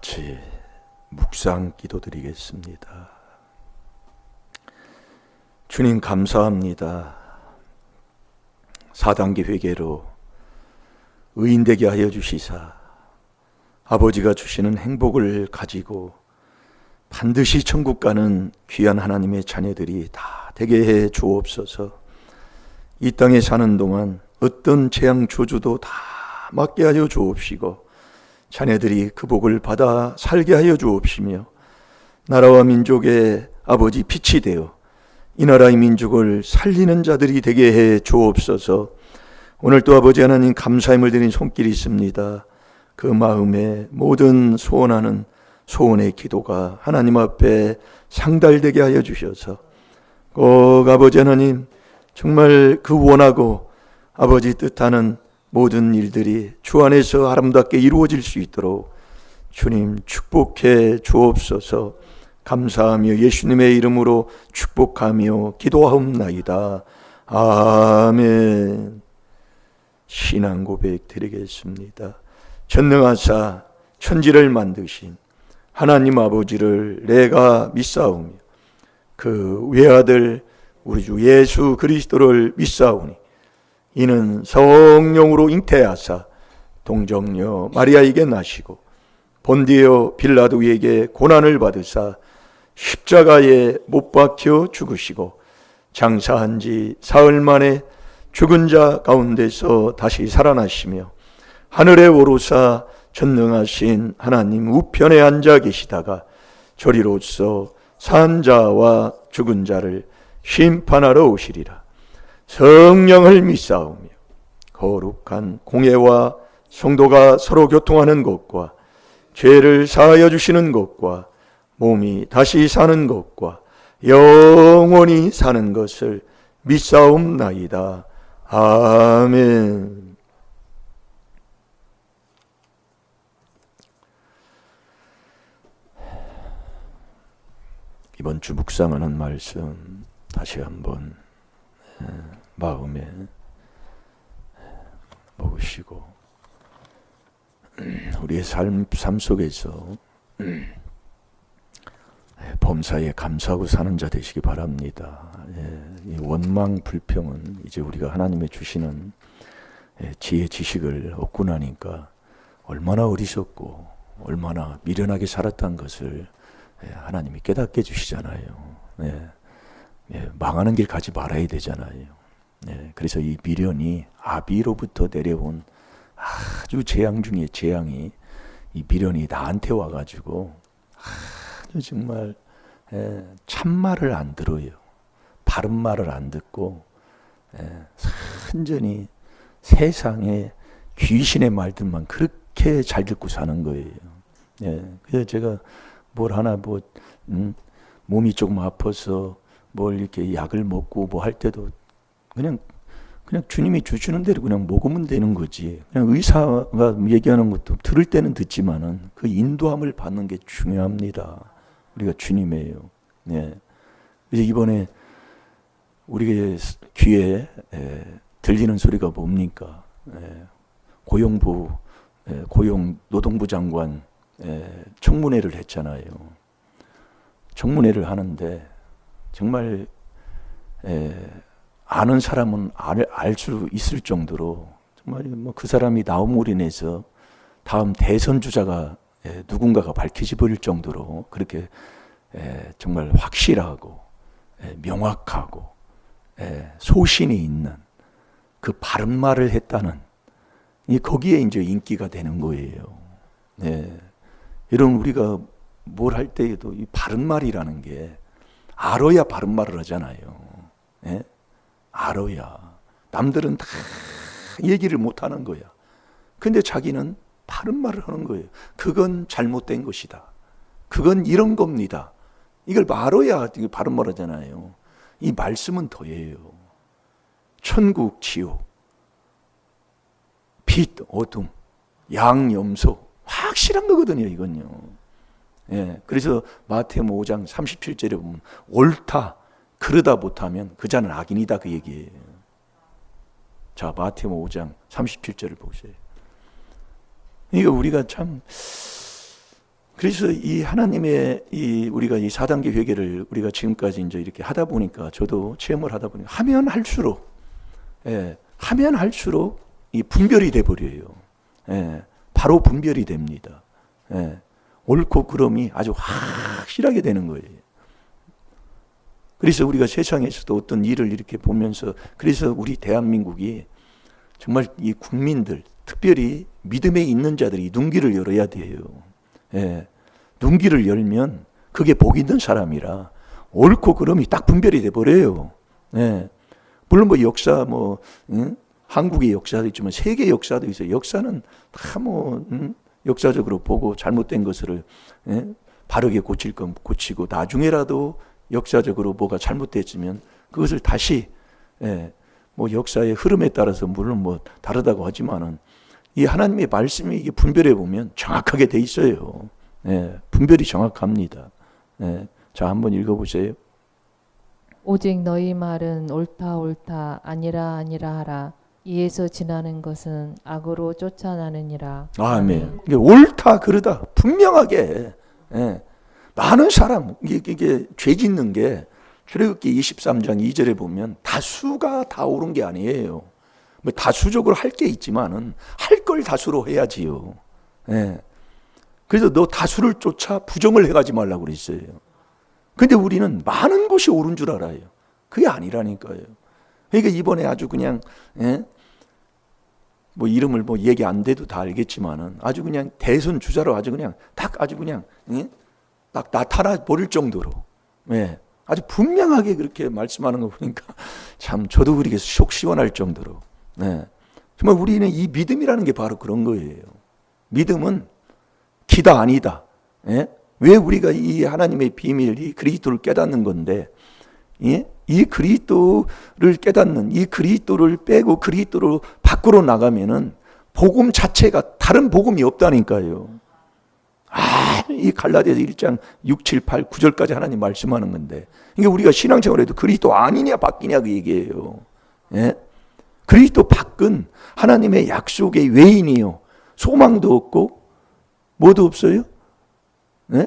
같이 묵상 기도드리겠습니다. 주님 감사합니다. 4단계 회개로 의인되게 하여 주시사 아버지가 주시는 행복을 가지고 반드시 천국 가는 귀한 하나님의 자녀들이 다 되게 해 주옵소서. 이 땅에 사는 동안 어떤 재앙 저주도 다 막게 하여 주옵시고 자녀들이 그 복을 받아 살게 하여 주옵시며 나라와 민족의 아버지 빛이 되어 이 나라의 민족을 살리는 자들이 되게 해 주옵소서. 오늘 또 아버지 하나님 감사함을 드린 손길이 있습니다. 그 마음에 모든 소원하는 소원의 기도가 하나님 앞에 상달되게 하여 주셔서 꼭 아버지 하나님 정말 그 원하고 아버지 뜻하는 모든 일들이 주 안에서 아름답게 이루어질 수 있도록 주님 축복해 주옵소서. 감사하며 예수님의 이름으로 축복하며 기도하옵나이다. 아멘. 신앙 고백 드리겠습니다. 전능하사 천지를 만드신 하나님 아버지를 내가 믿사오며 그 외아들 우리 주 예수 그리스도를 믿사오니 이는 성령으로 잉태하사 동정녀 마리아에게 나시고 본디오 빌라도에게 고난을 받으사 십자가에 못 박혀 죽으시고 장사한 지 사흘 만에 죽은 자 가운데서 다시 살아나시며 하늘에 오르사 전능하신 하나님 우편에 앉아 계시다가 저리로서 산 자와 죽은 자를 심판하러 오시리라. 성령을 믿사오며 거룩한 공예와 성도가 서로 교통하는 것과 죄를 사하여 주시는 것과 몸이 다시 사는 것과 영원히 사는 것을 믿사옵나이다. 아멘. 이번 주 묵상하는 말씀 다시 한번 마음에 먹으시고 우리의 삶 속에서 범사에 감사하고 사는 자 되시기 바랍니다. 이 원망 불평은 이제 우리가 하나님의 주시는 지혜 지식을 얻고 나니까 얼마나 어리석고 얼마나 미련하게 살았다는 것을 하나님이 깨닫게 해주시잖아요. 망하는 길 가지 말아야 되잖아요. 그래서 이 미련이 아비로부터 내려온 아주 재앙 중에 재앙이 이 미련이 나한테 와가지고 아주 정말 참말을 안 들어요. 바른 말을 안 듣고 완전히 세상에 귀신의 말들만 그렇게 잘 듣고 사는 거예요. 그래서 제가 뭘 하나 몸이 조금 아파서 뭘 이렇게 약을 먹고 뭐 할 때도 그냥 주님이 주시는 대로 그냥 먹으면 되는 거지. 그냥 의사가 얘기하는 것도 들을 때는 듣지만은 그 인도함을 받는 게 중요합니다. 우리가 주님이에요. 그래서 이번에 우리 귀에 들리는 소리가 뭡니까? 고용부 고용노동부 장관 청문회를 했잖아요. 청문회를 하는데 정말 아는 사람은 알 수 있을 정도로 정말 뭐 그 사람이 나옴으로 인해서 다음 대선 주자가 누군가가 밝혀져 버릴 정도로 그렇게 정말 확실하고 명확하고 소신이 있는 그 바른 말을 했다는 거기에 이제 인기가 되는 거예요. 이런 우리가 뭘 할 때에도 이 바른 말이라는 게 알아야 바른 말을 하잖아요. 알아야. 남들은 다 얘기를 못 하는 거야. 근데 자기는 바른 말을 하는 거예요. 그건 잘못된 것이다. 그건 이런 겁니다. 이걸 알아야 바른 말 하잖아요. 이 말씀은 더해요. 천국, 지옥, 빛, 어둠, 양, 염소. 확실한 거거든요, 이건요. 그래서 마태복음 5장 37절에 보면 옳다, 그러다 못하면 그 자는 악인이다 그 얘기예요. 자, 마태복음 5장 37절을 보세요. 이거 우리가 참 그래서 이 하나님의 우리가 이 4단계 회개를 우리가 지금까지 이제 이렇게 하다 보니까 저도 체험을 하다 보니까 하면 할수록 이 분별이 돼 버려요. 바로 분별이 됩니다. 옳고 그름이 아주 확실하게 되는 거예요. 그래서 우리가 세상에서도 어떤 일을 이렇게 보면서 그래서 우리 대한민국이 정말 이 국민들 특별히 믿음에 있는 자들이 눈길을 열어야 돼요. 눈길을 열면 그게 복 있는 사람이라 옳고 그름이 딱 분별이 돼 버려요. 물론 뭐 역사 한국의 역사도 있지만 세계 역사도 있어요. 역사는 다 역사적으로 보고 잘못된 것을 바르게 고칠 건 고치고 나중에라도 역사적으로 뭐가 잘못됐으면 그것을 다시 뭐 역사의 흐름에 따라서 물론 뭐 다르다고 하지만은 이 하나님의 말씀이 이게 분별해 보면 정확하게 돼 있어요. 분별이 정확합니다. 자, 한번 읽어보세요. 오직 너희 말은 옳다 옳다 아니라 아니라 하라. 이에서 지나는 것은 악으로 쫓아나느니라. 아멘. 이게 옳다 그르다 분명하게 많은 사람 이게 죄 짓는 게 출애굽기 23장 2절에 보면 다수가 다 옳은 게 아니에요. 뭐 다수적으로 할 게 있지만은 할 걸 다수로 해야지요. 그래서 너 다수를 쫓아 부정을 해가지 말라고 그랬어요. 근데 우리는 많은 것이 옳은 줄 알아요. 그게 아니라니까요. 그러니까 이번에 아주 그냥 뭐 이름을 뭐 얘기 안 돼도 다 알겠지만은 아주 그냥 대선 주자로 아주 그냥 딱 아주 그냥 딱 나타나 버릴 정도로 아주 분명하게 그렇게 말씀하는 거 보니까 참 저도 그렇게 속 시원할 정도로 정말 우리는 이 믿음이라는 게 바로 그런 거예요. 믿음은 기다 아니다. 왜 우리가 이 하나님의 비밀, 이 그리스도를 깨닫는 건데 이 그리스도를 깨닫는 이 그리스도를 빼고 그리스도로 밖으로 나가면은 복음 자체가 다른 복음이 없다니까요. 이 갈라디아서 1장 6, 7, 8, 9절까지 하나님 말씀하는 건데 그러니까 우리가 신앙생활에도 그리스도 아니냐 바뀌냐 그 얘기예요. 그리스도 밖은 하나님의 약속의 외인이요 소망도 없고 뭐도 없어요?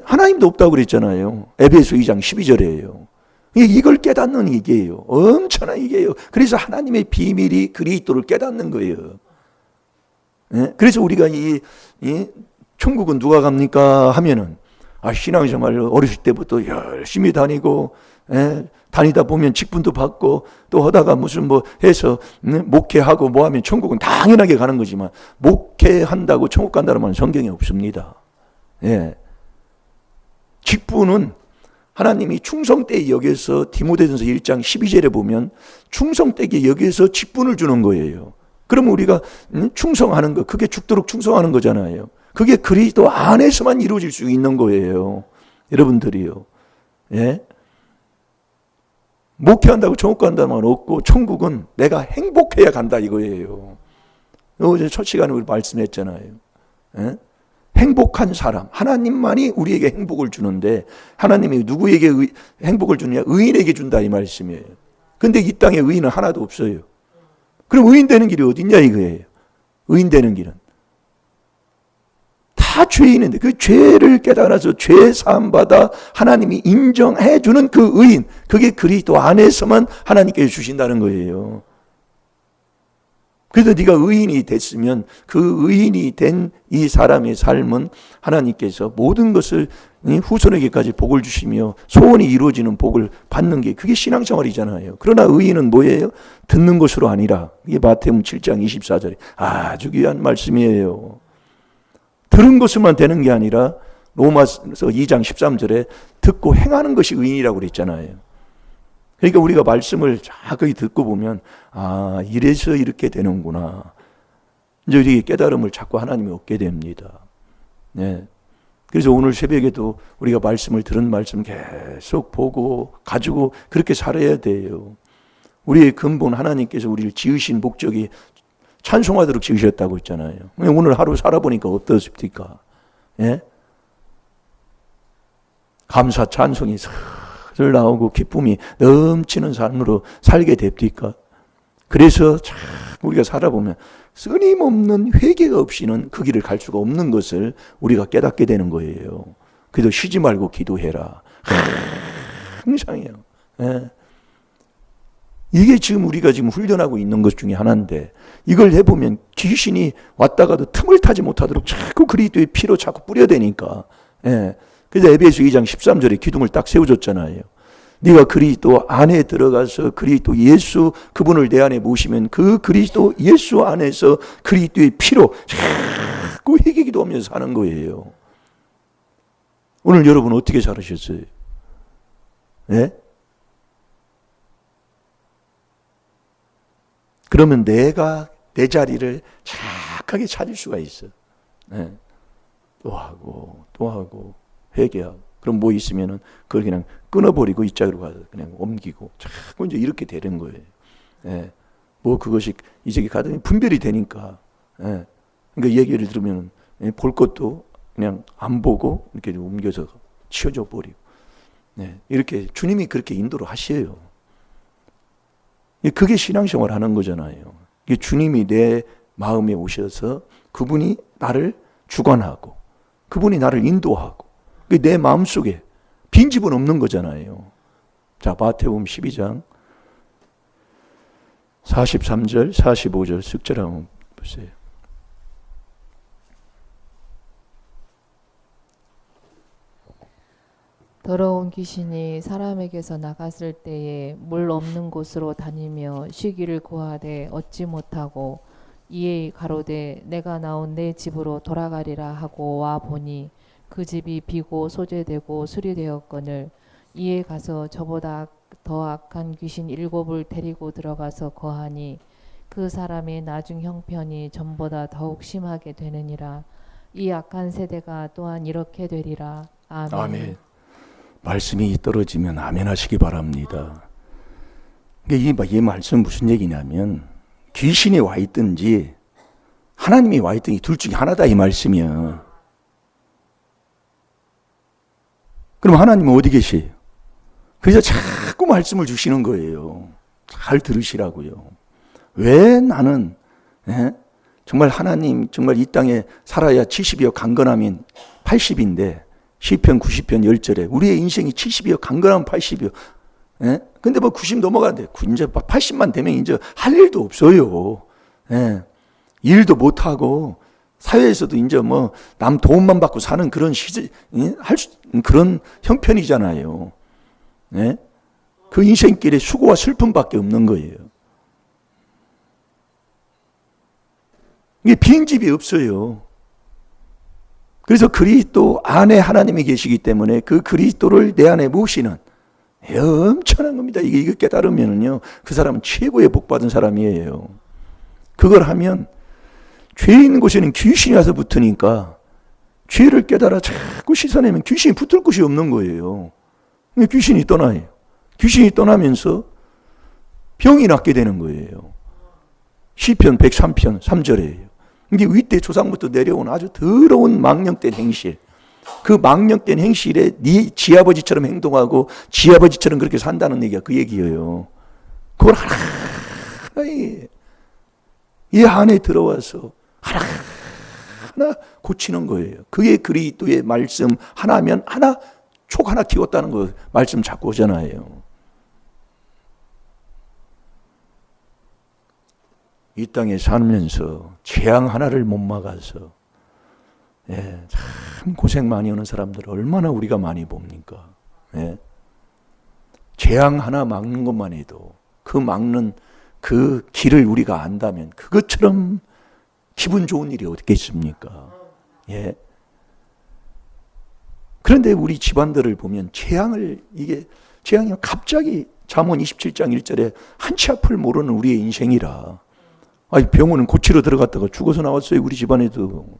하나님도 없다고 그랬잖아요. 에베소 2장 12절이에요. 이걸 깨닫는 얘기예요. 엄청난 얘기예요. 그래서 하나님의 비밀이 그리스도를 깨닫는 거예요. 그래서 우리가 이 천국은 누가 갑니까 하면은 신앙생활 어렸을 때부터 열심히 다니고 다니다 보면 직분도 받고 또 하다가 무슨 뭐 해서 목회하고 뭐 하면 천국은 당연하게 가는 거지만 목회한다고 천국 간다는 말은 성경에 없습니다. 직분은 하나님이 충성 때 여기서 디모데전서 1장 12절에 보면 충성 때 여기서 직분을 주는 거예요. 그러면 우리가 충성하는 거 그게 죽도록 충성하는 거잖아요. 그게 그리스도 안에서만 이루어질 수 있는 거예요. 여러분들이요. 목회한다고 천국 간다는 말은 없고 천국은 내가 행복해야 간다 이거예요. 어제 첫 시간에 우리 말씀했잖아요. 행복한 사람 하나님만이 우리에게 행복을 주는데 하나님이 누구에게 행복을 주느냐 의인에게 준다 이 말씀이에요. 근데 이 땅에 의인은 하나도 없어요. 그럼 의인 되는 길이 어딨냐 이거예요. 의인 되는 길은 다 죄인인데 그 죄를 깨달아서 죄 사함 받아 하나님이 인정해 주는 그 의인 그게 그리스도 안에서만 하나님께 주신다는 거예요. 그래서 네가 의인이 됐으면 그 의인이 된 이 사람의 삶은 하나님께서 모든 것을 후손에게까지 복을 주시며 소원이 이루어지는 복을 받는 게 그게 신앙생활이잖아요. 그러나 의인은 뭐예요? 듣는 것으로 아니라 이게 마태복음 7장 24절에 아주 귀한 말씀이에요. 들은 것으로만 되는 게 아니라 로마서 2장 13절에 듣고 행하는 것이 의인이라고 그랬잖아요. 그러니까 우리가 말씀을 자세히 듣고 보면 이래서 이렇게 되는구나. 이제 우리 깨달음을 자꾸 하나님이 얻게 됩니다. 그래서 오늘 새벽에도 우리가 말씀을 들은 말씀 계속 보고 가지고 그렇게 살아야 돼요. 우리의 근본 하나님께서 우리를 지으신 목적이 찬송하도록 지으셨다고 했잖아요. 오늘 하루 살아보니까 어떻습니까? 감사 찬송이 슬 나오고 기쁨이 넘치는 삶으로 살게 됩니까? 그래서 참 우리가 살아보면 끊임없는 회개가 없이는 그 길을 갈 수가 없는 것을 우리가 깨닫게 되는 거예요. 그래도 쉬지 말고 기도해라. 항상이요. 예. 이게 지금 우리가 지금 훈련하고 있는 것 중에 하나인데, 이걸 해보면 귀신이 왔다가도 틈을 타지 못하도록 자꾸 그리스도의 피로 자꾸 뿌려대니까. 예. 그래서 에베소 2장 13절에 기둥을 딱 세워줬잖아요. 네가 그리스도 안에 들어가서 그리스도 예수 그분을 내 안에 모시면 그 그리스도 예수 안에서 그리스도의 피로 자꾸 회개 기도하면서 사는 거예요. 오늘 여러분 어떻게 살으셨어요? 예? 그러면 내가 내 자리를 착하게 찾을 수가 있어. 예. 또 하고 회개하고. 그럼 뭐 있으면은 그걸 그냥 끊어버리고 이쪽으로 가서 그냥 옮기고 자꾸 이제 이렇게 되는 거예요. 예. 뭐 그것이 이쪽에 가더니 분별이 되니까. 예. 그러니까 얘기를 들으면 볼 것도 그냥 안 보고 이렇게 옮겨서 치워져 버리고. 예. 이렇게 주님이 그렇게 인도를 하셔요. 그게 신앙생활 하는 거잖아요. 이게 주님이 내 마음에 오셔서 그분이 나를 주관하고 그분이 나를 인도하고 내 마음속에 빈집은 없는 거잖아요. 자, 마태복음 12장 43절 45절 쓱절 한번 보세요. 더러운 귀신이 사람에게서 나갔을 때에 물 없는 곳으로 다니며 쉬기를 구하되 얻지 못하고 이에 가로되 내가 나온 내 집으로 돌아가리라 하고 와 보니 그 집이 비고 소재되고 수리되었거늘 이에 가서 저보다 더 악한 귀신 7을 데리고 들어가서 거하니 그 사람의 나중 형편이 전보다 더욱 심하게 되느니라. 이 악한 세대가 또한 이렇게 되리라. 아멘. 아멘. 말씀이 떨어지면 아멘 하시기 바랍니다. 이 말씀 무슨 얘기냐면 귀신이 와 있든지 하나님이 와 있든지 둘 중에 하나다 이 말씀이야. 그럼 하나님은 어디 계세요? 그래서 자꾸 말씀을 주시는 거예요. 잘 들으시라고요. 왜 나는 정말 하나님 정말 이 땅에 살아야 70이요 강건하면 80인데 시편 90편 10절에 우리의 인생이 70이요 강건하면 80이요. 근데 뭐 90 넘어가는데 이제 80만 되면 이제 할 일도 없어요. 일도 못 하고 사회에서도 이제 뭐 남 도움만 받고 사는 그런 그런 형편이잖아요. 그 인생길에 수고와 슬픔밖에 없는 거예요. 이게 빈집이 없어요. 그래서 그리스도 안에 하나님이 계시기 때문에 그 그리스도를 내 안에 모시는 엄청난 겁니다. 이거 깨달으면요, 그 사람은 최고의 복 받은 사람이에요. 그걸 하면 죄 있는 곳에는 귀신이 와서 붙으니까 죄를 깨달아 자꾸 씻어내면 귀신이 붙을 곳이 없는 거예요. 귀신이 떠나요. 귀신이 떠나면서 병이 낫게 되는 거예요. 시편 103편 3절이에요. 이게 윗대 조상부터 내려온 아주 더러운 망령된 행실. 그 망령된 행실에 네 지아버지처럼 행동하고 지아버지처럼 그렇게 산다는 얘기가 그 얘기예요. 그걸 하나 이 안에 들어와서 하나 고치는 거예요. 그게 그리스도의 말씀 하나면 하나 촉 하나 키웠다는 거 말씀 잡고 오잖아요. 이 땅에 살면서 재앙 하나를 못 막아서 참 고생 많이 하는 사람들 얼마나 우리가 많이 봅니까? 재앙 하나 막는 것만 해도 그 막는 그 길을 우리가 안다면 그것처럼 기분 좋은 일이 어디 있습니까? 그런데 우리 집안들을 보면 재앙이 갑자기 잠언 27장 1절에 한치 앞을 모르는 우리의 인생이라. 아니 병원은 고치러 들어갔다가 죽어서 나왔어요. 우리 집안에도.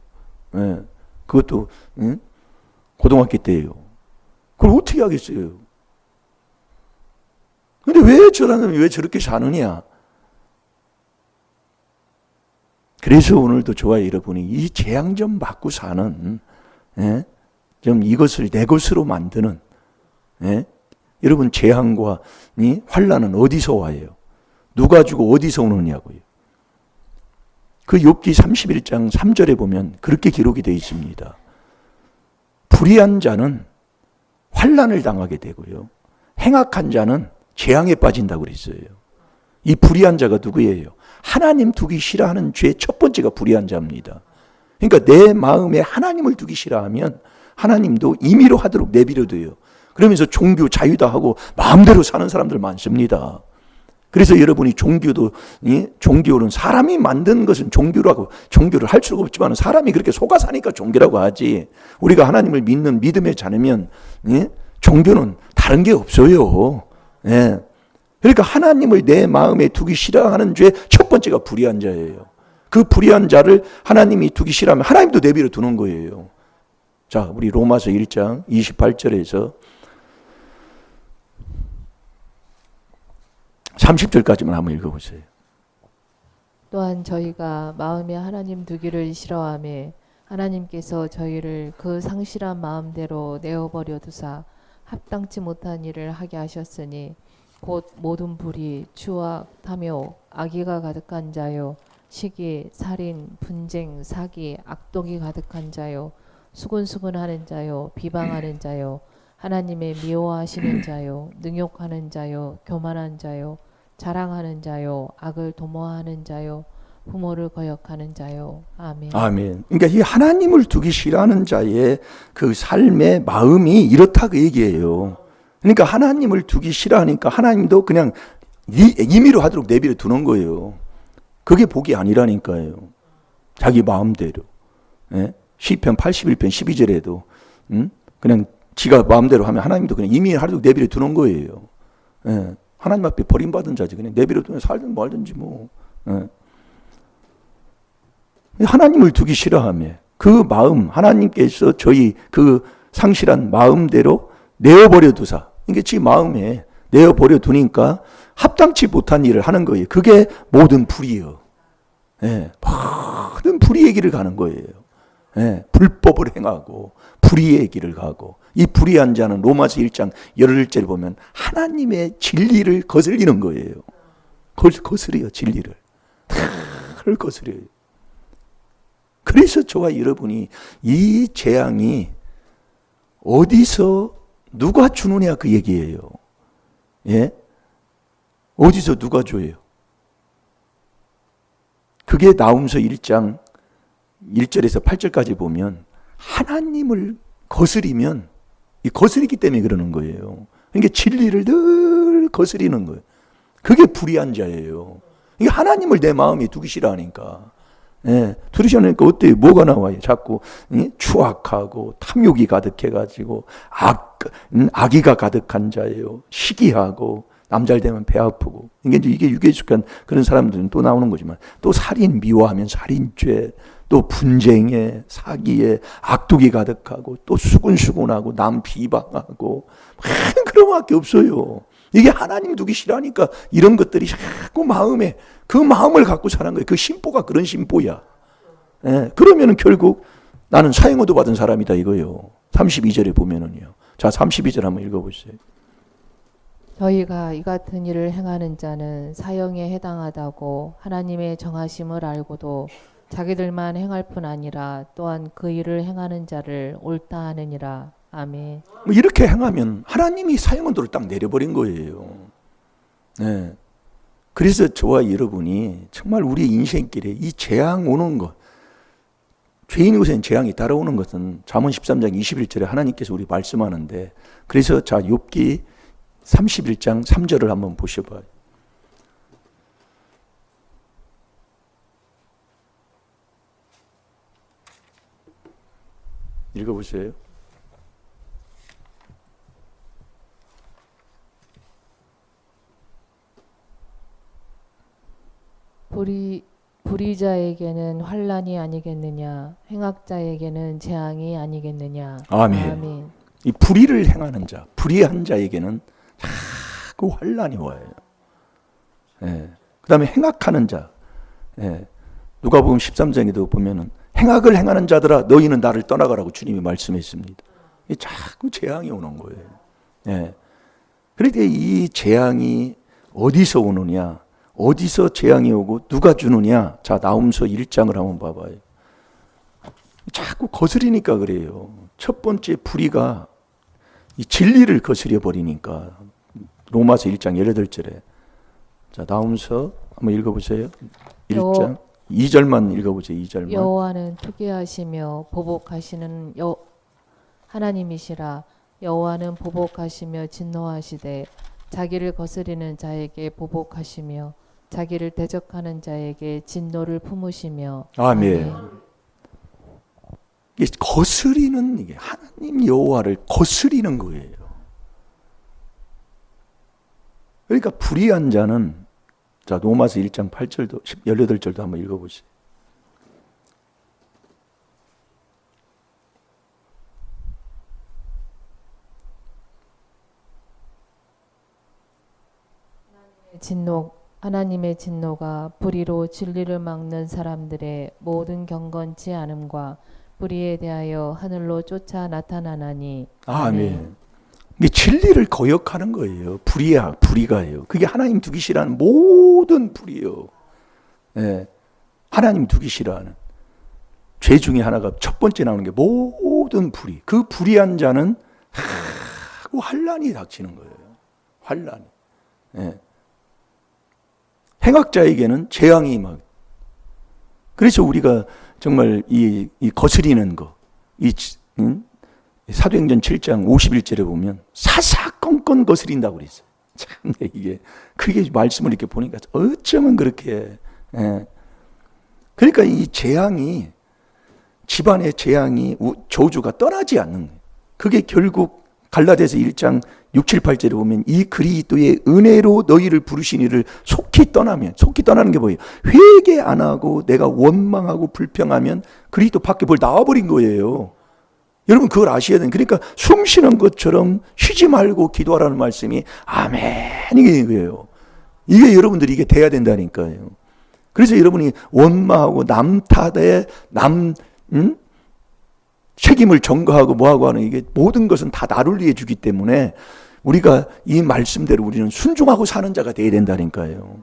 그것도 고등학교 때예요. 그걸 어떻게 하겠어요? 근데 왜 저라면 왜 저렇게 사느냐? 그래서 오늘도 좋아요, 여러분이 이 재앙 좀 맞고 사는 좀 이것을 내 것으로 만드는 여러분 재앙과 환난은 어디서 와요? 누가 주고 어디서 오느냐고요? 그 욥기 31장 3절에 보면 그렇게 기록이 되어 있습니다. 불의한 자는 환난을 당하게 되고요. 행악한 자는 재앙에 빠진다고 그랬어요. 이 불의한 자가 누구예요? 하나님 두기 싫어하는 죄 첫 번째가 불의한 자입니다. 그러니까 내 마음에 하나님을 두기 싫어하면 하나님도 임의로 하도록 내버려둬요. 그러면서 종교 자유다 하고 마음대로 사는 사람들 많습니다. 그래서 여러분이 종교는 사람이 만든 것은 종교라고 종교를 할 수가 없지만 사람이 그렇게 속아 사니까 종교라고 하지. 우리가 하나님을 믿는 믿음의 자녀면 종교는 다른 게 없어요. 예. 그러니까 하나님을 내 마음에 두기 싫어하는 죄 첫 번째가 불의한 자예요. 그 불의한 자를 하나님이 두기 싫어하면 하나님도 내버려 두는 거예요. 자, 우리 로마서 1장 28절에서 30절까지만 한번 읽어보세요. 또한 저희가 마음에 하나님 두기를 싫어하며 하나님께서 저희를 그 상실한 마음대로 내어버려 두사 합당치 못한 일을 하게 하셨으니 곧 모든 불의, 추악, 탐욕, 악의가 가득한 자요, 시기, 살인, 분쟁, 사기, 악독이 가득한 자요, 수군수군하는 자요, 비방하는 자요, 하나님의 미워하시는 자요, 능욕하는 자요, 교만한 자요, 자랑하는 자요, 악을 도모하는 자요, 부모를 거역하는 자요. 아멘. 아멘. 그러니까 이 하나님을 두기 싫어하는 자의 그 삶의 마음이 이렇다 그 얘기예요. 그러니까 하나님을 두기 싫어하니까 하나님도 그냥 임의로 하도록 내버려 두는 거예요. 그게 복이 아니라니까요. 자기 마음대로. 예? 시편 81편 12절에도 그냥 지가 마음대로 하면 하나님도 그냥 임의로 하도록 내버려 두는 거예요. 예. 하나님 앞에 버림받은 자지 그냥 내버려 두면 살든 말든지 뭐. 예. 하나님을 두기 싫어하며 그 마음 하나님께서 저희 그 상실한 마음대로 내어버려 두사. 이게 지 마음에 내어버려 두니까 합당치 못한 일을 하는 거예요. 그게 모든 불이요. 예, 모든 불의의 길을 가는 거예요. 예, 불법을 행하고 불의의 길을 가고 이 불의한 자는 로마서 1장 11절에 보면 하나님의 진리를 거슬리는 거예요. 거스려요. 진리를. 다 거스려요. 그래서 저와 여러분이 이 재앙이 어디서 누가 주느냐 그 얘기예요. 예? 어디서 누가 줘요? 그게 나훔서 1장 1절에서 8절까지 보면 하나님을 거스리면 거스리기 때문에 그러는 거예요. 그러니까 진리를 늘 거스리는 거예요. 그게 불의한 자예요. 이게 하나님을 내 마음에 두기 싫어하니까. 예, 들으시니까 어때요? 뭐가 나와요? 자꾸 추악하고 탐욕이 가득해가지고 악의가 가득한 자예요. 시기하고 남잘 되면 배 아프고 이게 육에 익숙한 그런 사람들은 또 나오는 거지만 또 살인 미워하면 살인죄, 또 분쟁에 사기에 악독이 가득하고 또 수군수군하고 남 비방하고 그런 것밖에 없어요. 이게 하나님 두기 싫어하니까 이런 것들이 자꾸 마음에 그 마음을 갖고 사는 거예요. 그 심보가 그런 심보야. 예, 그러면은 결국 나는 사형어도 받은 사람이다 이거요. 32절에 보면은요. 자, 32절 한번 읽어보세요. 저희가 이 같은 일을 행하는 자는 사형에 해당하다고 하나님의 정하심을 알고도 자기들만 행할 뿐 아니라 또한 그 일을 행하는 자를 옳다 하느니라. 아멘. 뭐 이렇게 행하면 하나님이 사형언도를 딱 내려버린 거예요. 네. 그래서 저와 여러분이 정말 우리 인생길에 이 재앙 오는 것, 죄인 곳엔 재앙이 따라오는 것은 잠언 13장 21절에 하나님께서 우리 말씀하는데, 그래서 자 욥기 31장 3절을 한번 보셔봐요. 읽어보세요. 불의자에게는 환난이 아니겠느냐, 행악자에게는 재앙이 아니겠느냐. 아멘. 아멘. 이 불의를 행하는 자, 불의한 자에게는 자꾸 환난이 와요. 예. 그다음에 행악하는 자, 예. 누가복음 13장에도 보면은 행악을 행하는 자들아 너희는 나를 떠나가라고 주님이 말씀했습니다. 자꾸 재앙이 오는 거예요. 예. 그런데 이 재앙이 어디서 오느냐? 어디서 재앙이 오고 누가 주느냐? 자, 나훔서 1장을 한번 봐봐요. 자꾸 거스리니까 그래요. 첫 번째 불의가 이 진리를 거스려 버리니까 로마서 1장 18절에 자 나오면서 한번 읽어보세요. 1장 2절만 읽어보세요. 2절만. 여호와는 투기하시며 보복하시는 하나님이시라. 여호와는 보복하시며 진노하시되 자기를 거스리는 자에게 보복하시며 자기를 대적하는 자에게 진노를 품으시며. 아멘. 이게 거스리는 이게 하나님 여호와를 거스리는 거예요. 그러니까 불의한 자는 자 로마서 1장 8절도 18절도 한번 읽어보세요. 하나님의 진노가 불의로 진리를 막는 사람들의 모든 경건치 않음과 불의에 대하여 하늘로 쫓아 나타나나니. 아멘. 이게 진리를 거역하는 거예요. 불의가요. 그게 하나님 두기 싫어하는 모든 불이요. 예. 하나님 두기 싫어하는 죄 중에 하나가 첫 번째 나오는 게 모든 불의. 그 불의한 자는 환란이 닥치는 거예요. 환란이. 예. 행악자에게는 재앙이 막. 그래서 우리가 정말 이 거스리는 거, 사도행전 7장 51절에 보면 사사건건 거스린다고 그랬어요. 참 이게 그게 말씀을 이렇게 보니까 어쩌면 그렇게. 예. 그러니까 이 재앙이 집안의 재앙이 저주가 떠나지 않는 거예요. 그게 결국 갈라디아서 1장 6, 7, 8절에 보면 이 그리스도의 은혜로 너희를 부르시니를 속히 떠나는 게 뭐예요? 회개 안 하고 내가 원망하고 불평하면 그리스도 밖에 뭘 나와버린 거예요. 여러분 그걸 아셔야 돼요. 그러니까 숨 쉬는 것처럼 쉬지 말고 기도하라는 말씀이 아멘 이게 거예요. 이게 여러분들이 이게 돼야 된다니까요. 그래서 여러분이 원망하고 남 탓에 책임을 전가하고 뭐하고 하는 이게 모든 것은 다 나를 위해 주기 때문에 우리가 이 말씀대로 우리는 순종하고 사는 자가 돼야 된다니까요.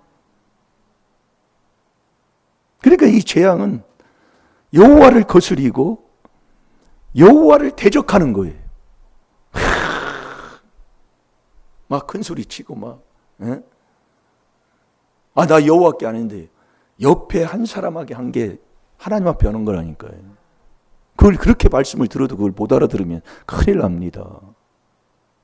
그러니까 이 재앙은 여호와를 거스리고 여호와를 대적하는 거예요. 막 큰 소리 치고 막, 예? 나 여호와께 아닌데 옆에 한 사람에게 한 게 하나님 앞에 하는 거라니까요. 그걸 그렇게 말씀을 들어도 그걸 못 알아들으면 큰일 납니다.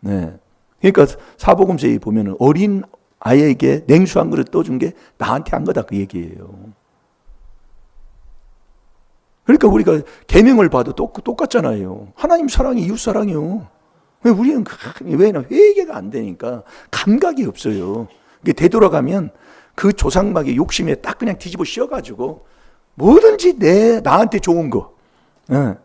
네. 그러니까 사복음서에 보면은 어린 아이에게 냉수 한 그릇 떠준 게 나한테 한 거다 그 얘기예요. 그러니까 우리가 계명을 봐도 똑같잖아요. 하나님 사랑이 이웃 사랑이요. 왜 우리는 왜냐 회개가 안 되니까 감각이 없어요. 되돌아가면 그 조상막의 욕심에 딱 그냥 뒤집어 씌워가지고 뭐든지 나한테 좋은 거. 예.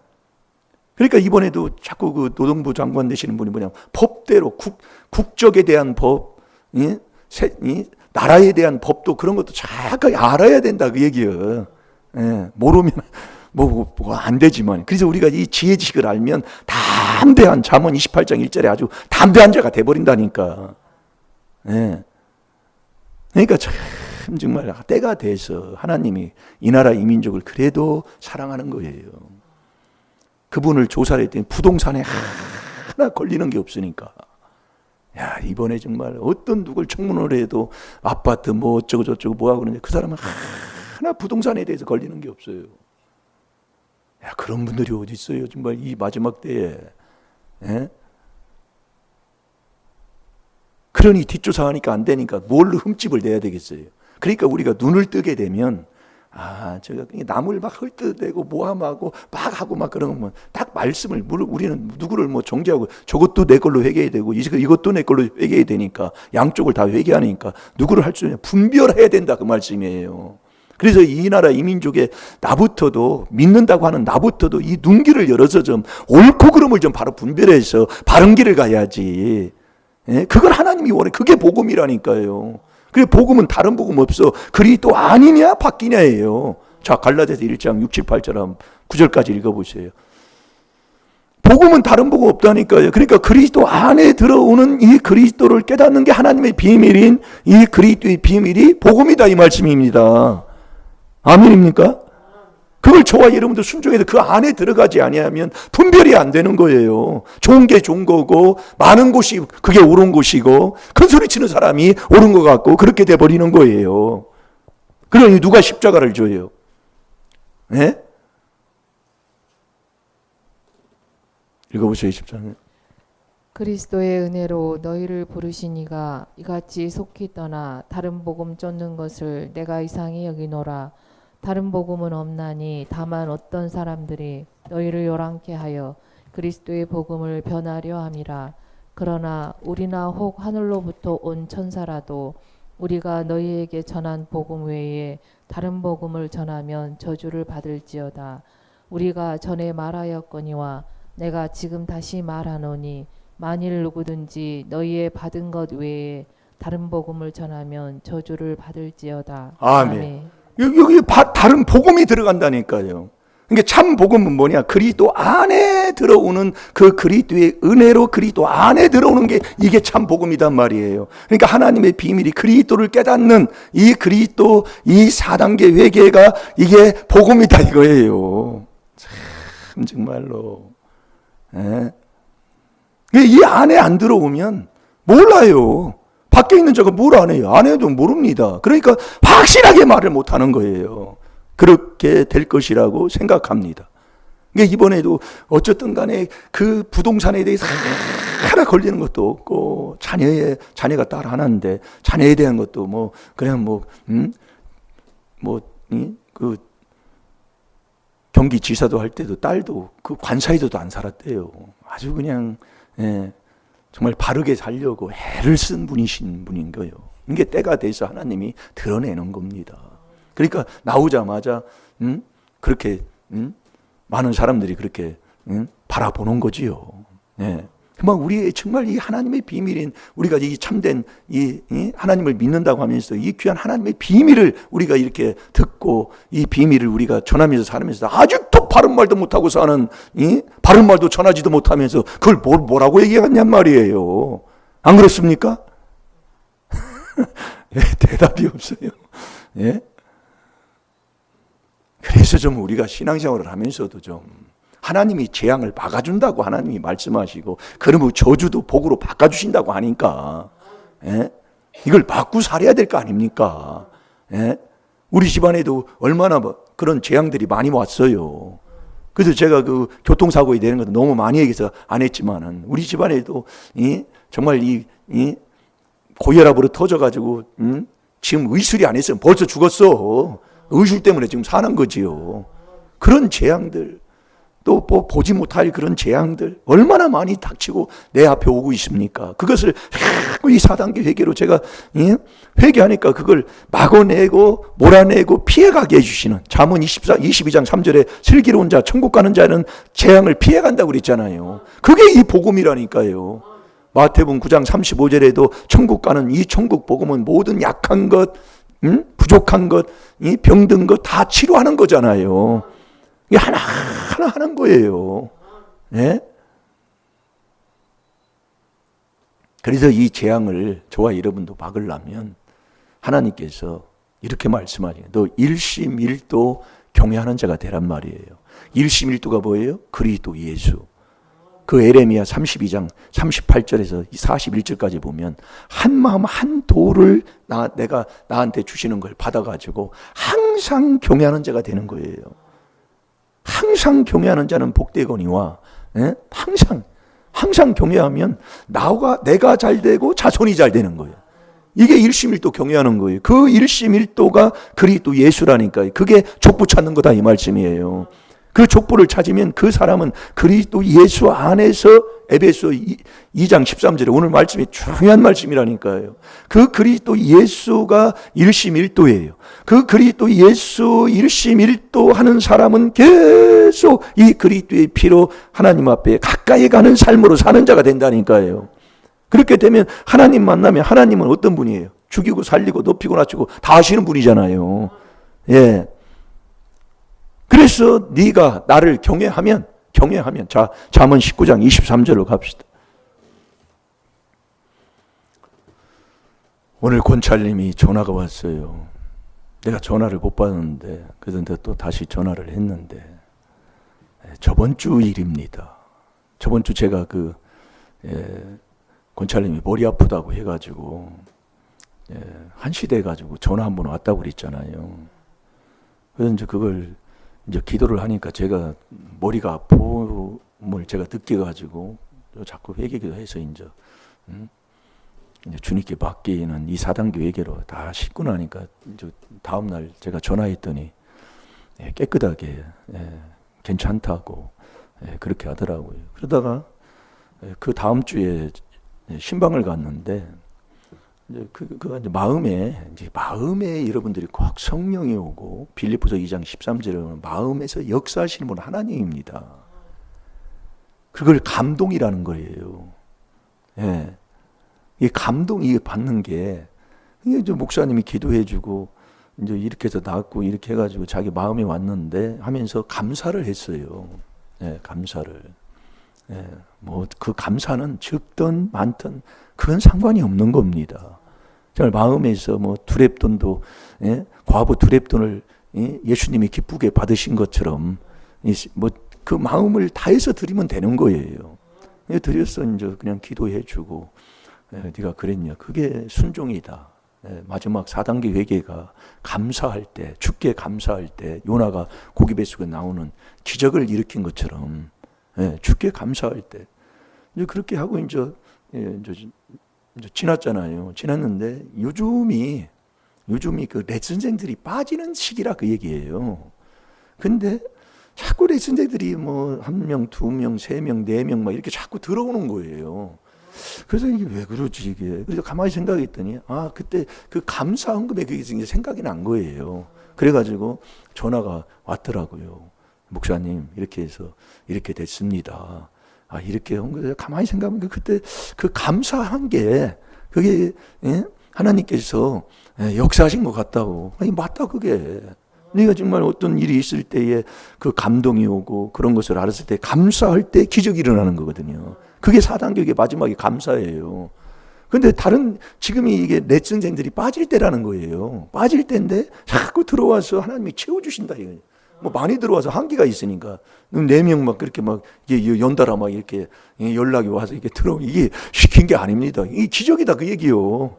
그러니까 이번에도 자꾸 그 노동부 장관 되시는 분이 뭐냐면 법대로 국적에 대한 법, 나라에 대한 법도 그런 것도 정확하게 알아야 된다 그 얘기예요. 예. 모르면 뭐 안 되지만 그래서 우리가 이 지혜 지식을 알면 담대한 잠언 28장 1절에 아주 담대한 자가 돼버린다니까. 예. 그러니까 참 정말 때가 돼서 하나님이 이 나라 이 민족을 그래도 사랑하는 거예요. 그분을 조사를 했더니 부동산에 하나 걸리는 게 없으니까. 야, 이번에 정말 어떤 누굴 청문을 해도 아파트 뭐 어쩌고 저쩌고 뭐 하고 그러는데 그 사람은 하나 부동산에 대해서 걸리는 게 없어요. 야, 그런 분들이 어디 있어요? 정말 이 마지막 때에. 예? 그러니 뒷조사하니까 안 되니까 뭘로 흠집을 내야 되겠어요. 그러니까 우리가 눈을 뜨게 되면 제가 남을 막 헐뜯대고 모함하고 막 하고 막 그런 거면 딱 말씀을 우리는 누구를 뭐 정죄하고 저것도 내 걸로 회개해야 되고 이것도 내 걸로 회개해야 되니까 양쪽을 다 회개하니까 누구를 할 수 있냐 분별해야 된다 그 말씀이에요. 그래서 이 나라 이 민족에 나부터도 믿는다고 하는 나부터도 이 눈길을 열어서 좀 옳고 그름을 좀 바로 분별해서 바른 길을 가야지. 예? 그걸 하나님이 원해. 그게 복음이라니까요. 그래 복음은 다른 복음 없어. 그리스도 아니냐 바뀌냐예요. 자 갈라디아서 1장 6, 7, 8절 9절까지 읽어보세요. 복음은 다른 복음 없다니까요. 그러니까 그리스도 안에 들어오는 이 그리스도를 깨닫는 게 하나님의 비밀인 이 그리스도의 비밀이 복음이다 이 말씀입니다. 아멘입니까? 그걸 저와 여러분도 순종해서 그 안에 들어가지 아니하면 분별이 안 되는 거예요. 좋은 게 좋은 거고 많은 곳이 그게 옳은 곳이고 큰 소리 치는 사람이 옳은 것 같고 그렇게 돼버리는 거예요. 그러니 누가 십자가를 줘요? 네? 읽어보세요. 24절. 그리스도의 은혜로 너희를 부르시니가 이같이 속히 떠나 다른 복음 쫓는 것을 내가 이상히 여기노라. 다른 복음은 없나니 다만 어떤 사람들이 너희를 요란케 하여 그리스도의 복음을 변하려 함이라. 그러나 우리나 혹 하늘로부터 온 천사라도 우리가 너희에게 전한 복음 외에 다른 복음을 전하면 저주를 받을지어다. 우리가 전에 말하였거니와 내가 지금 다시 말하노니 만일 누구든지 너희의 받은 것 외에 다른 복음을 전하면 저주를 받을지어다. 아멘. 여기 다른 복음이 들어간다니까요. 그러니까 참 복음은 뭐냐? 그리스도 안에 들어오는 그 그리스도의 은혜로 그리스도 안에 들어오는 게 이게 참 복음이단 말이에요. 그러니까 하나님의 비밀이 그리스도를 깨닫는 이 그리스도 이 4단계 회개가 이게 복음이다 이거예요. 참 정말로. 예? 이 안에 안 들어오면 몰라요. 밖에 있는 자가 뭘 안 해요? 안 해도 모릅니다. 그러니까 확실하게 말을 못 하는 거예요. 그렇게 될 것이라고 생각합니다. 그러니까 이번에도 어쨌든 간에 그 부동산에 대해서 하나 걸리는 것도 없고 자녀가 딸 하나인데 자녀에 대한 것도 뭐 그냥 그 경기지사도 할 때도 딸도 그 관사에도 안 살았대요. 아주 그냥 정말 바르게 살려고 애를 쓴 분이신 분인 거예요. 이게 때가 돼서 하나님이 드러내는 겁니다. 그러니까 나오자마자 그렇게 많은 사람들이 그렇게 바라보는 거지요. 정말 우리의 정말 이 하나님의 비밀인 우리가 이 참된 이 하나님을 믿는다고 하면서 이 귀한 하나님의 비밀을 우리가 이렇게 듣고 이 비밀을 우리가 전하면서 살면서 아직도 바른 말도 못하고 사는 바른 말도 전하지도 못하면서 그걸 뭐라고 얘기하냔 말이에요. 안 그렇습니까? 대답이 없어요. 예? 그래서 좀 우리가 신앙생활을 하면서도 좀 하나님이 재앙을 막아준다고 하나님이 말씀하시고 그러면 저주도 복으로 바꿔주신다고 하니까 이걸 막고 살아야 될 거 아닙니까? 우리 집안에도 얼마나 그런 재앙들이 많이 왔어요. 그래서 제가 그 교통사고에 대한 것도 너무 많이 얘기해서 안 했지만은 우리 집안에도 정말 이 고혈압으로 터져가지고 지금 의술이 안 했으면 벌써 죽었어. 의술 때문에 지금 사는 거지요. 그런 재앙들 또 보지 못할 그런 재앙들 얼마나 많이 닥치고 내 앞에 오고 있습니까? 그것을 이 4단계 회개로 제가 회개하니까 그걸 막아내고 몰아내고 피해가게 해주시는 잠언 22장 3절에 슬기로운 자 천국 가는 자는 재앙을 피해간다고 그랬잖아요. 그게 이 복음이라니까요. 마태복음 9장 35절에도 천국 가는 이 천국 복음은 모든 약한 것 부족한 것 병든 것 다 치료하는 거잖아요. 이게 하나하나 하는 거예요. 예? 그래서 이 재앙을 저와 여러분도 막으려면 하나님께서 이렇게 말씀하세요. 너 일심일도 경외하는 자가 되란 말이에요. 일심일도가 뭐예요? 그리스도 예수. 그 에레미야 32장 38절에서 41절까지 보면 한 마음 한 도를 내가 나한테 주시는 걸 받아가지고 항상 경외하는 자가 되는 거예요. 항상 경외하는 자는 복되거니와 항상 경외하면 내가 잘 되고 자손이 잘 되는 거예요. 이게 일심일도 경외하는 거예요. 그 일심일도가 그리스도 예수라니까요. 그게 족보 찾는 거다 이 말씀이에요. 그 족보를 찾으면 그 사람은 그리스도 예수 안에서 에베소 2장 13절에 오늘 말씀이 중요한 말씀이라니까요. 그 그리스도 예수가 일심일도예요. 그 그리스도 예수 일심일도 하는 사람은 계속 이 그리스도의 피로 하나님 앞에 가까이 가는 삶으로 사는 자가 된다니까요. 그렇게 되면 하나님 만나면 하나님은 어떤 분이에요? 죽이고 살리고 높이고 낮추고 다 하시는 분이잖아요. 예. 그래서 네가 나를 경외하면 자 잠언 19장 23절로 갑시다. 오늘 권찰님이 전화가 왔어요. 내가 전화를 못 받았는데 그런데 또 다시 전화를 했는데 저번 주 일입니다. 저번 주 제가 권찰님이 머리 아프다고 해가지고 1시 돼가지고 전화 한 번 왔다고 그랬잖아요. 그래서 이제 그걸 이제 기도를 하니까 제가 머리가 아픔을 제가 느껴가지고 자꾸 회개기도 해서 이제 주님께 맡기는 이 4단계 회개로 다 씻고 나니까 이제 다음 날 제가 전화했더니 깨끗하게 괜찮다고 그렇게 하더라고요. 그러다가 그 다음 주에 신방을 갔는데 이제 이제 마음에 여러분들이 꼭 성령이 오고 빌립보서 2장 13절에 보면 마음에서 역사하시는 분 하나님입니다. 그걸 감동이라는 거예요. 예. 이 감동이 받는 게 이제 목사님이 기도해주고 이제 이렇게 해서 낫고 이렇게 해가지고 자기 마음에 왔는데 하면서 감사를 했어요. 예, 감사를. 예, 뭐 그 감사는 적든 많든 그건 상관이 없는 겁니다. 정말 마음에서 뭐 두렙돈도 과부 두렙돈을 예수님이 기쁘게 받으신 것처럼 뭐 그 마음을 다해서 드리면 되는 거예요. 드렸어 이제 그냥 기도해주고 네가 그랬냐. 그게 순종이다. 마지막 4단계 회개가 감사할 때, 주께 감사할 때 요나가 고기 뱃속에 나오는 기적을 일으킨 것처럼 주께 감사할 때 이제 그렇게 하고 이제 지났잖아요. 지났는데 요즘이 그 레슨생들이 빠지는 시기라 그 얘기예요. 근데 자꾸 레슨생들이 뭐 1명, 2명, 3명, 4명 막 이렇게 자꾸 들어오는 거예요. 그래서 이게 왜 그러지 이게. 그래서 가만히 생각했더니 그때 그 감사 헌금에 그게 생각이 난 거예요. 그래가지고 전화가 왔더라고요. 목사님 이렇게 해서 이렇게 됐습니다. 이렇게 헌금. 가만히 생각하면 그때 그 감사한 게 그게 하나님께서 역사하신 것 같다고. 맞다 그게. 네가 정말 어떤 일이 있을 때에 그 감동이 오고 그런 것을 알았을 때 감사할 때 기적이 일어나는 거거든요. 그게 4단계의 마지막에 감사예요. 근데 지금이 이게 레슨생들이 빠질 때라는 거예요. 빠질 때인데 자꾸 들어와서 하나님이 채워주신다. 뭐 많이 들어와서 한계가 있으니까 4명 막 그렇게 막 연달아 막 이렇게 연락이 와서 이게 들어오면 이게 시킨 게 아닙니다. 이게 기적이다 그 얘기요.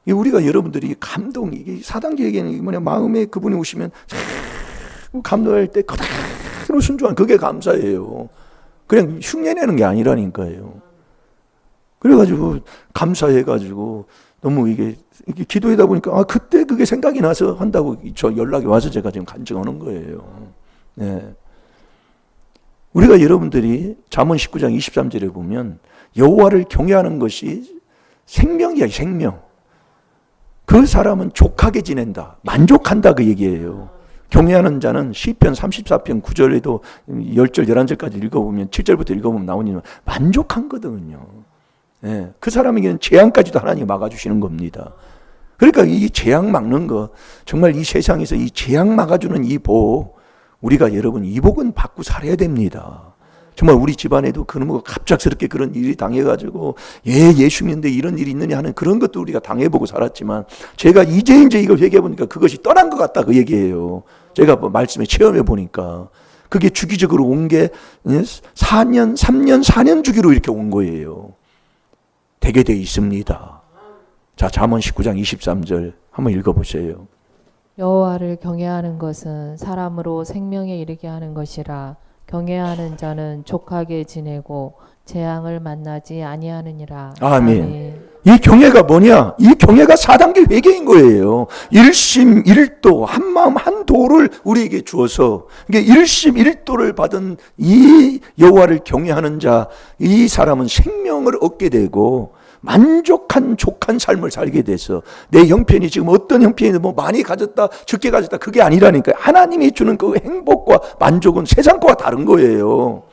우리가 여러분들이 감동, 이게 4단계 얘기는 뭐냐, 마음에 그분이 오시면 자꾸 감동할 때 그대로 순종한 그게 감사예요. 그냥 흉내내는 게 아니라니까요. 그래가지고 감사해가지고 너무 이게 기도하다 보니까 그때 그게 생각이 나서 한다고 저 연락이 와서 제가 지금 간증하는 거예요. 네. 우리가 여러분들이 잠언 19장 23절에 보면 여호와를 경외하는 것이 생명이야, 생명. 그 사람은 족하게 지낸다. 만족한다 그 얘기예요. 경외하는 자는 시편 34편 9절에도 10절 11절까지 읽어보면 7절부터 읽어보면 나오니까 만족한거든요. 그 사람에게는 재앙까지도 하나님이 막아주시는 겁니다. 그러니까 이 재앙 막는 거 정말 이 세상에서 이 재앙 막아주는 이 복 우리가 여러분 이 복은 받고 살아야 됩니다. 정말 우리 집안에도 그런 갑작스럽게 그런 일이 당해가지고 예수 믿는데 이런 일이 있느냐 하는 그런 것도 우리가 당해보고 살았지만 제가 이제 이걸 얘기해보니까 그것이 떠난 것 같다 그 얘기예요. 제가 말씀에 체험해 보니까 그게 주기적으로 온 게 4년, 3년, 4년 주기로 이렇게 온 거예요. 되게 돼 있습니다. 자, 잠언 19장 23절 한번 읽어보세요. 여호와를 경외하는 것은 사람으로 생명에 이르게 하는 것이라. 경외하는 자는 족하게 지내고 재앙을 만나지 아니하느니라. 아멘. 이 경외가 뭐냐? 이 경외가 4단계 회개인 거예요. 일심 일도 한마음 한도를 우리에게 주어서 이게 일심 일도를 받은 이 여호와를 경외하는 자, 이 사람은 생명을 얻게 되고 만족한 족한 삶을 살게 돼서 내 형편이 지금 어떤 형편이 뭐 많이 가졌다 적게 가졌다 그게 아니라니까요. 하나님이 주는 그 행복과 만족은 세상 거와 다른 거예요.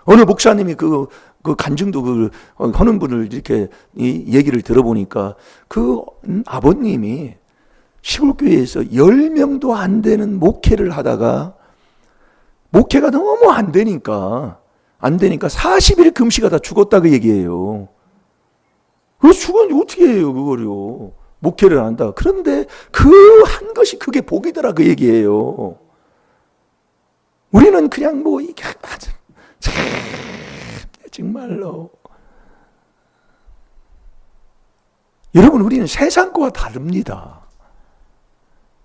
어느 목사님이 그 간증도 하는 분을 이렇게 얘기를 들어보니까 그 아버님이 시골교회에서 10명도 안 되는 목회를 하다가 목회가 너무 안 되니까 40일 금식하다 죽었다 그 얘기예요. 그 죽었는지 어떻게 해요 그거를요. 목회를 한다. 그런데 그 한 것이 그게 복이더라 그 얘기예요. 우리는 그냥 뭐 이게 참 정말로 여러분 우리는 세상 거와 다릅니다.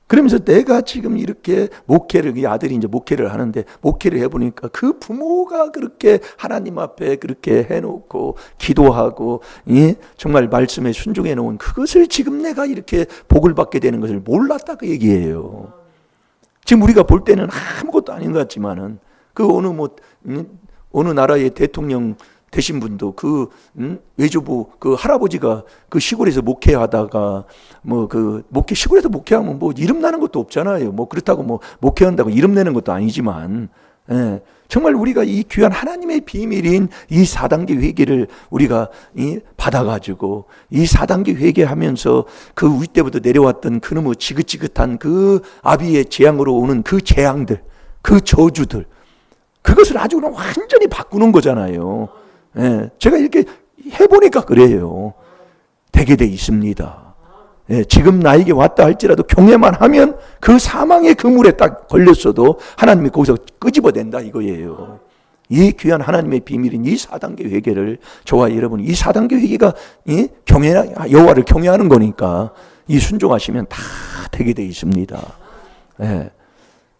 그러면서 내가 지금 이렇게 목회를, 이 아들이 이제 목회를 하는데 목회를 해보니까 그 부모가 그렇게 하나님 앞에 그렇게 해놓고 기도하고, 예? 정말 말씀에 순종해 놓은 그것을 지금 내가 이렇게 복을 받게 되는 것을 몰랐다 그 얘기예요. 지금 우리가 볼 때는 아무것도 아닌 것 같지만은 그 어느 나라의 대통령 되신 분도 그 외조부 그 할아버지가 그 시골에서 목회하다가 뭐 그 시골에서 목회하면 뭐 이름 나는 것도 없잖아요. 뭐 그렇다고 뭐 목회한다고 이름 내는 것도 아니지만, 예, 정말 우리가 이 귀한 하나님의 비밀인 이 4단계 회개를 우리가 받아가지고 이 4단계 회개하면서 그 윗때부터 내려왔던 그놈의 지긋지긋한 그 아비의 재앙으로 오는 그 재앙들, 그 저주들, 그것을 아주 그냥 완전히 바꾸는 거잖아요. 예, 제가 이렇게 해보니까 그래요. 되게 돼 있습니다. 예, 지금 나에게 왔다 할지라도 경외만 하면 그 사망의 그물에 딱 걸렸어도 하나님이 거기서 끄집어낸다 이거예요. 이 귀한 하나님의 비밀인 이 4단계 회개를 저와 여러분, 이 4단계 회개가 여호와를 경외하는 거니까 이 순종하시면 다 되게 돼 있습니다. 예,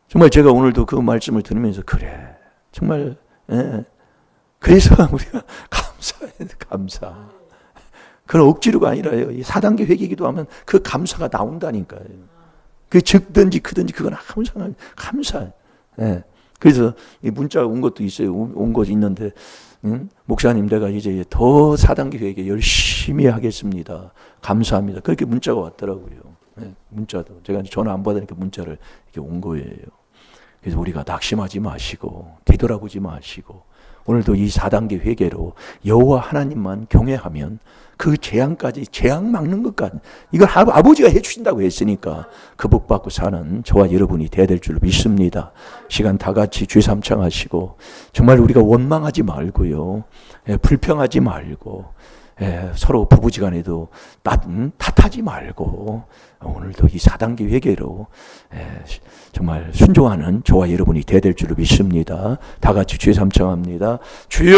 정말 제가 오늘도 그 말씀을 들으면서 그래 정말, 예, 그래서 우리가 감사해야 돼, 감사. 그건 억지로가 아니라요. 이 4단계 회개기도 하면 그 감사가 나온다니까요. 그 적든지 크든지 그건 아무 상관, 감사. 예. 그래서 이 문자가 온 것도 있어요. 온 것이 있는데, 목사님 내가 이제 더 4단계 회개 열심히 하겠습니다. 감사합니다. 그렇게 문자가 왔더라고요. 예. 문자도. 제가 전화 안 받으니까 문자를 이렇게 온 거예요. 그래서 우리가 낙심하지 마시고, 뒤돌아보지 마시고, 오늘도 이 4단계 회개로 여호와 하나님만 경외하면 그 재앙까지, 재앙 막는 것까지, 이걸 아버지가 해주신다고 했으니까 그 복 받고 사는 저와 여러분이 돼야 될 줄 믿습니다. 시간 다 같이 주의 삼창하시고, 정말 우리가 원망하지 말고요, 불평하지 말고, 서로 부부지간에도 탓하지 말고 오늘도 이 4단계 회개로 정말 순종하는 저와 여러분이 돼야 될 줄 믿습니다. 다 같이 주의 삼창합니다. 주여!